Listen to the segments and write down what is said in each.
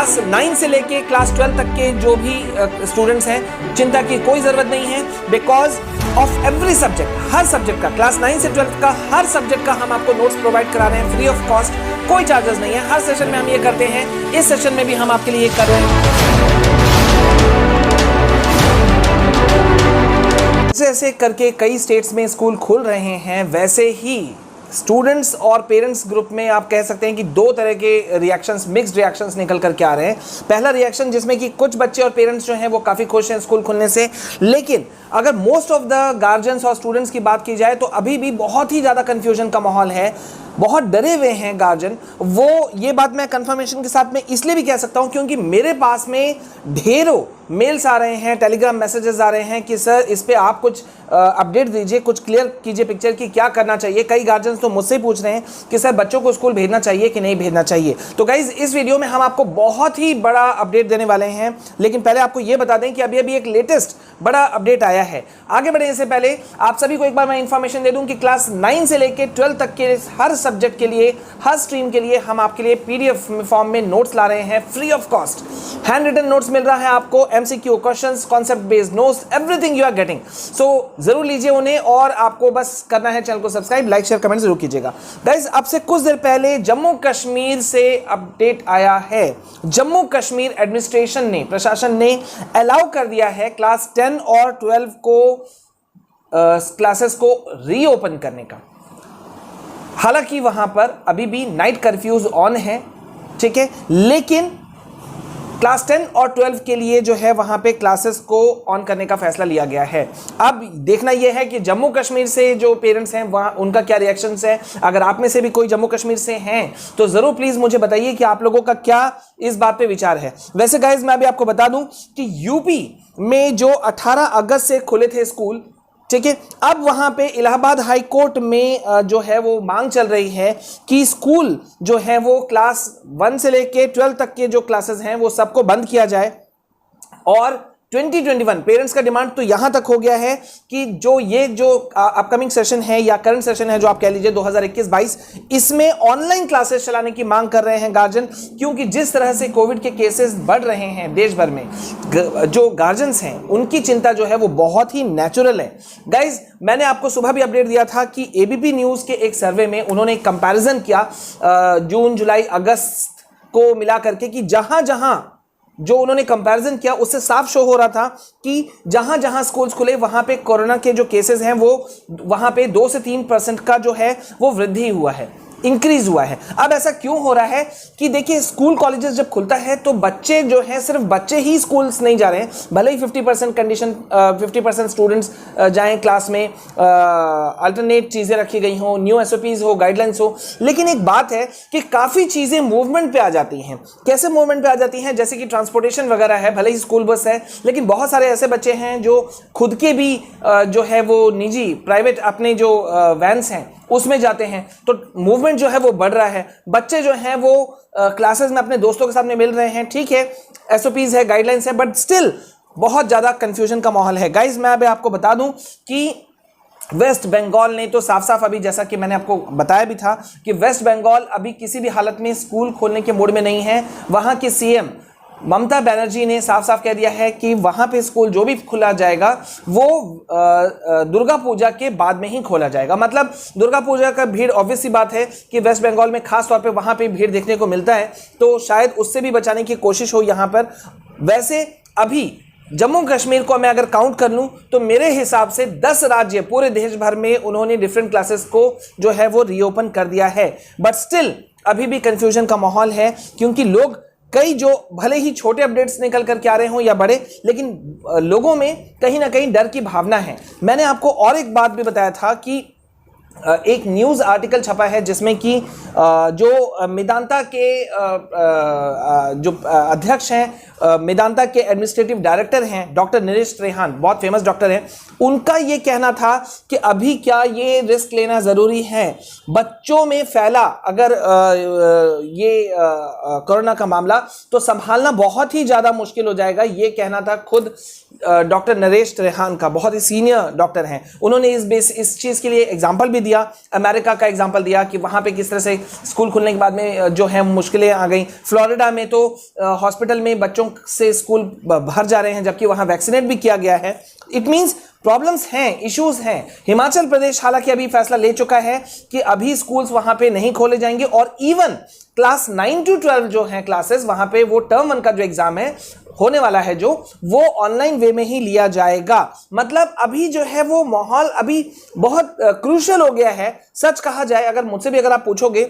Class 9 से लेके class 12 तक के जो भी स्टूडेंट्स हैं, चिंता की कोई ज़रूरत नहीं है, because of every subject, her subject का, क्लास 9 से 12 का हर सब्जेक्ट का हम आपको नोट्स प्रोवाइड करा रहे हैं फ्री ऑफ कॉस्ट, कोई चार्जेस नहीं है। हर सेशन में हम ये करते हैं, इस सेशन में भी हम आपके लिए कर रहे हैं। जैसे करके कई स्टेट्स में स्कूल खुल रहे हैं, वैसे ही स्टूडेंट्स और पेरेंट्स ग्रुप में आप कह सकते हैं कि दो तरह के रिएक्शंस, मिक्स्ड रिएक्शंस निकल करके आ रहे हैं। पहला रिएक्शन जिसमें कि कुछ बच्चे और पेरेंट्स जो हैं वो काफ़ी खुश हैं स्कूल खुलने से, लेकिन अगर मोस्ट ऑफ द गार्जियंस और स्टूडेंट्स की बात की जाए तो अभी भी बहुत ही ज़्यादा कन्फ्यूजन का माहौल है, बहुत डरे हुए हैं गार्जियन। वो ये बात मैं कंफर्मेशन के साथ में इसलिए भी कह सकता हूं क्योंकि मेरे पास में ढेरों मेल्स आ रहे हैं, टेलीग्राम मैसेजेस आ रहे हैं कि सर इस पे आप कुछ अपडेट दीजिए, कुछ क्लियर कीजिए पिक्चर की क्या करना चाहिए। कई गार्जियंस तो मुझसे पूछ रहे हैं कि सर बच्चों को स्कूल भेजना चाहिए कि नहीं भेजना चाहिए। तो गाइज इस वीडियो में हम आपको बहुत ही बड़ा अपडेट देने वाले हैं, लेकिन पहले आपको ये बता दें कि अभी अभी एक लेटेस्ट बड़ा अपडेट आया है। आगे बढ़ने से पहले आप सभी को एक बार मैं इंफॉर्मेशन दे दूं कि क्लास 9 से लेकर 12 तक के हर सब्जेक्ट के लिए, हर स्ट्रीम के लिए हम आपके लिए पीडीएफ फॉर्म में नोट्स ला रहे हैं free of cost. Handwritten notes मिल रहा है आपको, MCQ questions, concept based notes, everything you are getting. So जरूर लीजिए उन्हें, और आपको बस करना है चैनल को सब्सक्राइब, लाइक, शेयर, कमेंट जरूर कीजिएगा। गाइस अब से कुछ देर पहले जम्मू कश्मीर से अपडेट आया है। जम्मू कश्मीर एडमिनिस्ट्रेशन ने, प्रशासन ने अलाउ कर दिया है क्लास 10 और 12 को क्लासेस को रीओपन करने का। हालांकि वहां पर अभी भी नाइट कर्फ्यूज ऑन है, ठीक है, लेकिन क्लास 10 और 12 के लिए जो है वहां पे क्लासेस को ऑन करने का फैसला लिया गया है। अब देखना यह है कि जम्मू कश्मीर से जो पेरेंट्स हैं वहां उनका क्या रिएक्शंस है। अगर आप में से भी कोई जम्मू कश्मीर से हैं तो जरूर प्लीज मुझे बताइए कि आप लोगों का क्या इस बात पे विचार है। वैसे गाइज मैं अभी आपको बता दूं कि यूपी में जो 18 अगस्त से खुले थे स्कूल, ठीक है, अब वहां पे इलाहाबाद हाई कोर्ट में जो है वो मांग चल रही है कि स्कूल जो है वो क्लास 1 से लेके 12 तक के जो क्लासेस हैं वो सबको बंद किया जाए। और 2021 पेरेंट्स का डिमांड तो यहां तक हो गया है कि जो अपकमिंग सेशन है या करंट सेशन है जो आप कह लीजिए 2021-22, इसमें ऑनलाइन क्लासेस चलाने की मांग कर रहे हैं गार्जियन, क्योंकि जिस तरह से कोविड के केसेस बढ़ रहे हैं देश भर में, जो गार्जियंस हैं उनकी चिंता जो है वो बहुत ही नेचुरल है। गाइज मैंने आपको सुबह भी अपडेट दिया था कि एबीपी न्यूज के एक सर्वे में उन्होंने एक कंपैरिजन किया जून, जुलाई, अगस्त को मिला करके कि जहां जहां जो उन्होंने कंपैरिजन किया उससे साफ शो हो रहा था कि जहां जहां स्कूल्स खुले वहां पे कोरोना के जो केसेस हैं वो वहां पे 2 से 3% का जो है वो वृद्धि हुआ है, इंक्रीज हुआ है। अब ऐसा क्यों हो रहा है कि देखिए स्कूल कॉलेजेस जब खुलता है तो बच्चे जो हैं, सिर्फ बच्चे ही स्कूल्स नहीं जा रहे हैं, भले ही 50% कंडीशन 50% स्टूडेंट्स जाएं क्लास में, अल्टरनेट चीज़ें रखी गई हों, न्यू एसओपीज हो, गाइडलाइंस हो, लेकिन एक बात है कि काफ़ी चीज़ें मूवमेंट पे आ जाती हैं। कैसे मूवमेंट पे आ जाती हैं? जैसे कि ट्रांसपोर्टेशन वगैरह है, भले ही स्कूल बस है, लेकिन बहुत सारे ऐसे बच्चे हैं जो खुद के भी जो है वो निजी प्राइवेट अपने जो वैन्स हैं उसमें जाते हैं, तो मूवमेंट जो है वो बढ़ रहा है। बच्चे जो हैं वो क्लासेस में अपने दोस्तों के साथ में मिल रहे हैं, ठीक है, एसओपीज है, गाइडलाइंस है, बट स्टिल बहुत ज़्यादा कंफ्यूजन का माहौल है। गाइज मैं अभी आपको बता दूं कि वेस्ट बंगाल ने तो साफ साफ अभी, जैसा कि मैंने आपको बताया भी था कि वेस्ट बंगाल अभी किसी भी हालत में स्कूल खोलने के मूड में नहीं है। वहाँ की सीएम ममता बनर्जी ने साफ साफ कह दिया है कि वहां पे स्कूल जो भी खुला जाएगा वो दुर्गा पूजा के बाद में ही खोला जाएगा। मतलब दुर्गा पूजा का भीड़, ऑब्वियस सी बात है कि वेस्ट बंगाल में खास तौर पे वहां पे भीड़ देखने को मिलता है, तो शायद उससे भी बचाने की कोशिश हो यहां पर। वैसे अभी जम्मू कश्मीर को मैं अगर काउंट कर लूं तो मेरे हिसाब से 10 राज्य पूरे देश भर में उन्होंने डिफरेंट क्लासेस को जो है वो रीओपन कर दिया है, बट स्टिल अभी भी कंफ्यूजन का माहौल है, क्योंकि लोग कई जो भले ही छोटे अपडेट्स निकल करके आ रहे हों या बड़े, लेकिन लोगों में कहीं ना कहीं डर की भावना है। मैंने आपको और एक बात भी बताया था कि एक न्यूज़ आर्टिकल छपा है जिसमें कि जो मेदांता के जो अध्यक्ष हैं, मेदांता के एडमिनिस्ट्रेटिव डायरेक्टर हैं डॉक्टर नरेश त्रेहान, बहुत फेमस डॉक्टर हैं, उनका ये कहना था कि अभी क्या ये रिस्क लेना ज़रूरी है। बच्चों में फैला अगर ये कोरोना का मामला तो संभालना बहुत ही ज़्यादा मुश्किल हो जाएगा, ये कहना था खुद डॉक्टर नरेश त्रेहान का। बहुत ही सीनियर डॉक्टर हैं, उन्होंने इस चीज़ के लिए एग्जाम्पल भी दिया, अमेरिका का एग्जांपल दिया कि वहां पे किस तरह से स्कूल खुलने के बाद में जो है मुश्किलें आ गई। फ्लोरिडा में तो हॉस्पिटल में बच्चों से स्कूल भर जा रहे हैं जबकि वहां वैक्सीनेट भी किया गया है। इट मींस प्रॉब्लम्स हैं, इश्यूज हैं। हिमाचल प्रदेश हालांकि अभी फैसला ले चुका है कि अभी स्कूल्स वहां पे नहीं खोले जाएंगे और इवन क्लास 9 to 12 जो हैं क्लासेस, वहां पे वो टर्म 1 का जो एग्जाम है होने वाला है जो वो ऑनलाइन वे में ही लिया जाएगा। मतलब अभी जो है वो माहौल अभी बहुत क्रूशियल हो गया है। सच कहा जाए, अगर मुझसे भी अगर आप पूछोगे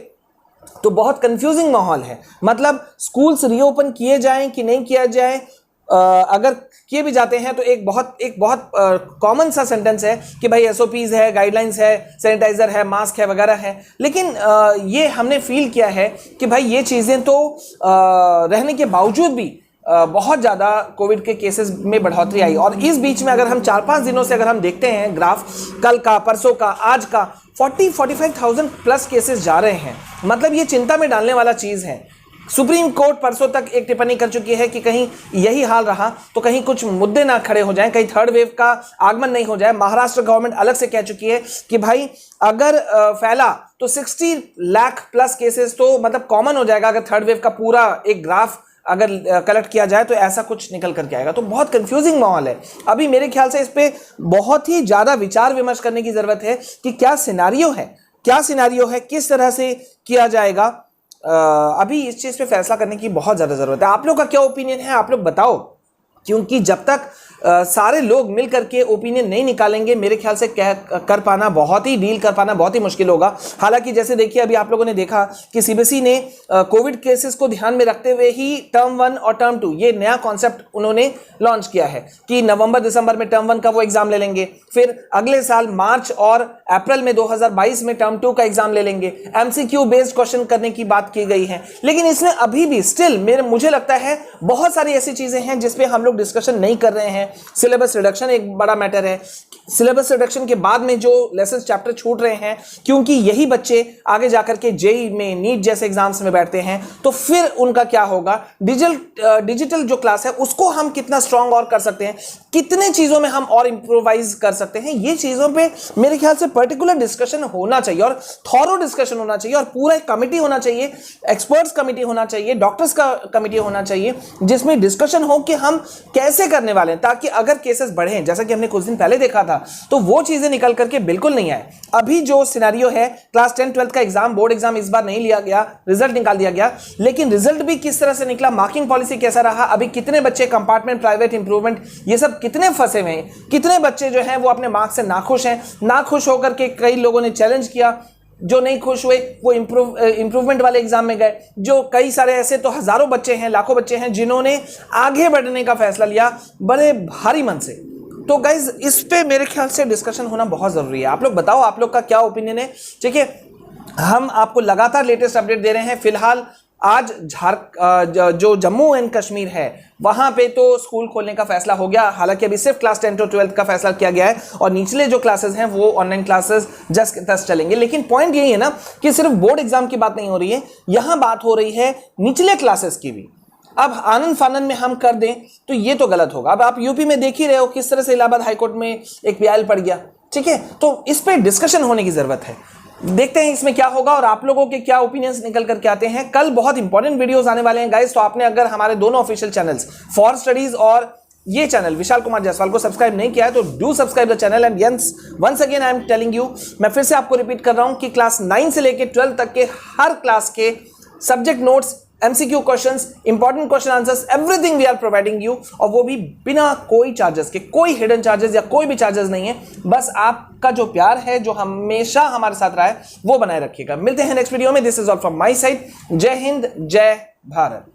तो बहुत कंफ्यूजिंग माहौल है। मतलब स्कूल्स रीओपन किए जाएं कि नहीं किया जाए, अगर किए भी जाते हैं तो एक बहुत कॉमन सा सेंटेंस है कि भाई एसओपीज है, गाइडलाइंस है, सैनिटाइजर है, मास्क है वगैरह है। लेकिन ये हमने फील किया है कि भाई ये चीज़ें तो रहने के बावजूद भी बहुत ज़्यादा कोविड के केसेस में बढ़ोतरी आई। और इस बीच में अगर हम 4-5 दिनों से अगर हम देखते हैं ग्राफ, कल का, परसों का, आज का 40-45,000 प्लस केसेस जा रहे हैं। मतलब ये चिंता में डालने वाला चीज़ है। सुप्रीम कोर्ट परसों तक एक टिप्पणी कर चुकी है कि कहीं यही हाल रहा तो कहीं कुछ मुद्दे ना खड़े हो जाएं, कहीं थर्ड वेव का आगमन नहीं हो जाए। महाराष्ट्र गवर्नमेंट अलग से कह चुकी है कि भाई अगर फैला तो 60 लाख प्लस केसेस तो मतलब कॉमन हो जाएगा। अगर थर्ड वेव का पूरा एक ग्राफ अगर कलेक्ट किया जाए तो ऐसा कुछ निकल करके आएगा। तो बहुत कंफ्यूजिंग माहौल है। अभी मेरे ख्याल से इस पे बहुत ही ज़्यादा विचार विमर्श करने की ज़रूरत है कि क्या सिनेरियो है, किस तरह से किया जाएगा। अभी इस चीज़ पे फैसला करने की बहुत ज़्यादा ज़रूरत है। आप लोग का क्या ओपिनियन है, आप लोग बताओ, क्योंकि जब तक सारे लोग मिल करके ओपिनियन नहीं निकालेंगे मेरे ख्याल से डील कर पाना बहुत ही मुश्किल होगा। हालांकि जैसे देखिए अभी आप लोगों ने देखा कि सीबीएसई ने कोविड केसेस को ध्यान में रखते हुए ही टर्म 1 और टर्म 2 ये नया कॉन्सेप्ट उन्होंने लॉन्च किया है कि नवंबर दिसंबर में टर्म 1 का वो एग्जाम ले लेंगे, फिर अगले साल मार्च और अप्रैल में 2022 में टर्म 2 का एग्जाम ले लेंगे। एमसीक्यू बेस्ड क्वेश्चन करने की बात की गई है। लेकिन इसमें अभी भी स्टिल मुझे लगता है बहुत सारी ऐसी चीजें हैं जिसपे हम लोग डिस्कशन नहीं कर रहे हैं। सिलेबस रिडक्शन एक बड़ा मैटर है। सिलेबस रिडक्शन के बाद में जो लेसन चैप्टर छूट रहे हैं, क्योंकि यही बच्चे आगे जाकर के जेई में, नीट जैसे एग्जाम्स में बैठते हैं, तो फिर उनका क्या होगा। डिजिटल जो क्लास है उसको हम कितना स्ट्रांग और कर सकते हैं, कितने चीजों में हम और इंप्रोवाइज कर सकते हैं, ये चीजों पे मेरे ख्याल से पर्टिकुलर डिस्कशन होना चाहिए और थॉरो डिस्कशन होना चाहिए और पूरा एक कमिटी होना चाहिए, एक्सपर्ट्स कमिटी होना चाहिए, डॉक्टर्स का कमिटी होना चाहिए, जिसमें डिस्कशन हो कि हम कैसे करने वाले हैं ताकि अगर केसेस बढ़े, जैसा कि हमने कुछ दिन पहले देखा था, तो वो चीजें निकल करके बिल्कुल नहीं आए। अभी जो सिनेरियो है, क्लास 10-12 का एग्जाम, बोर्ड एग्जाम इस बार नहीं लिया गया, रिजल्ट निकाल दिया गया, लेकिन रिजल्ट भी किस तरह से निकला, मार्किंग पॉलिसी कैसा रहा, अभी कितने बच्चे कंपार्टमेंट, प्राइवेट, इंप्रूवमेंट, ये सब कितने फंसे हुए हैं, कितने बच्चे जो हैं वो अपने मार्क्स से नाखुश हैं। नाखुश होकर के कई लोगों ने चैलेंज किया, जो नहीं खुश हुए वो इंप्रूवमेंट वाले एग्जाम में गए। जो कई सारे ऐसे तो हजारों बच्चे हैं, लाखों बच्चे हैं जिन्होंने आगे बढ़ने का फैसला लिया बड़े भारी मन से। तो गाइज इस पे मेरे ख्याल से डिस्कशन होना बहुत जरूरी है। आप लोग बताओ आप लोग का क्या ओपिनियन है। ठीक है, हम आपको लगातार लेटेस्ट अपडेट दे रहे हैं। फिलहाल आज जो जम्मू एंड कश्मीर है वहां पे तो स्कूल खोलने का फैसला हो गया। हालांकि अभी सिर्फ क्लास 10 to 12 का फैसला किया गया है और निचले जो क्लासेस हैं वो ऑनलाइन क्लासेस जस्ट तस चलेंगे। लेकिन पॉइंट यही है ना कि सिर्फ बोर्ड एग्जाम की बात नहीं हो रही है, यहां बात हो रही है निचले क्लासेस की भी। अब आनंद फानन में हम कर दें तो ये तो गलत होगा। अब आप यूपी में देख ही रहे हो किस तरह से इलाहाबाद हाईकोर्ट में एक पीआईएल पड़ गया। ठीक है, तो इस पे डिस्कशन होने की जरूरत है। देखते हैं इसमें क्या होगा और आप लोगों के क्या ओपिनियंस निकल करके आते हैं। कल बहुत इंपॉर्टेंट वीडियोस आने वाले हैं गाइस, तो आपने अगर हमारे दोनों ऑफिशियल चैनल्स फॉर स्टडीज और ये चैनल विशाल कुमार जायसवाल को सब्सक्राइब नहीं किया है तो do subscribe the channel. And once again I am telling you, मैं फिर से आपको रिपीट कर रहा हूं कि क्लास 9 से लेकर 12 तक के हर क्लास के subject notes, MCQ questions, important question answers, everything we are providing you, और वो भी बिना कोई चार्जेस के। कोई हिडन चार्जेस या कोई भी चार्जेस नहीं है, बस आपका जो प्यार है जो हमेशा हमारे साथ रहा है वो बनाए रखिएगा। मिलते हैं नेक्स्ट वीडियो में। This is all from my side. जय हिंद, जय भारत।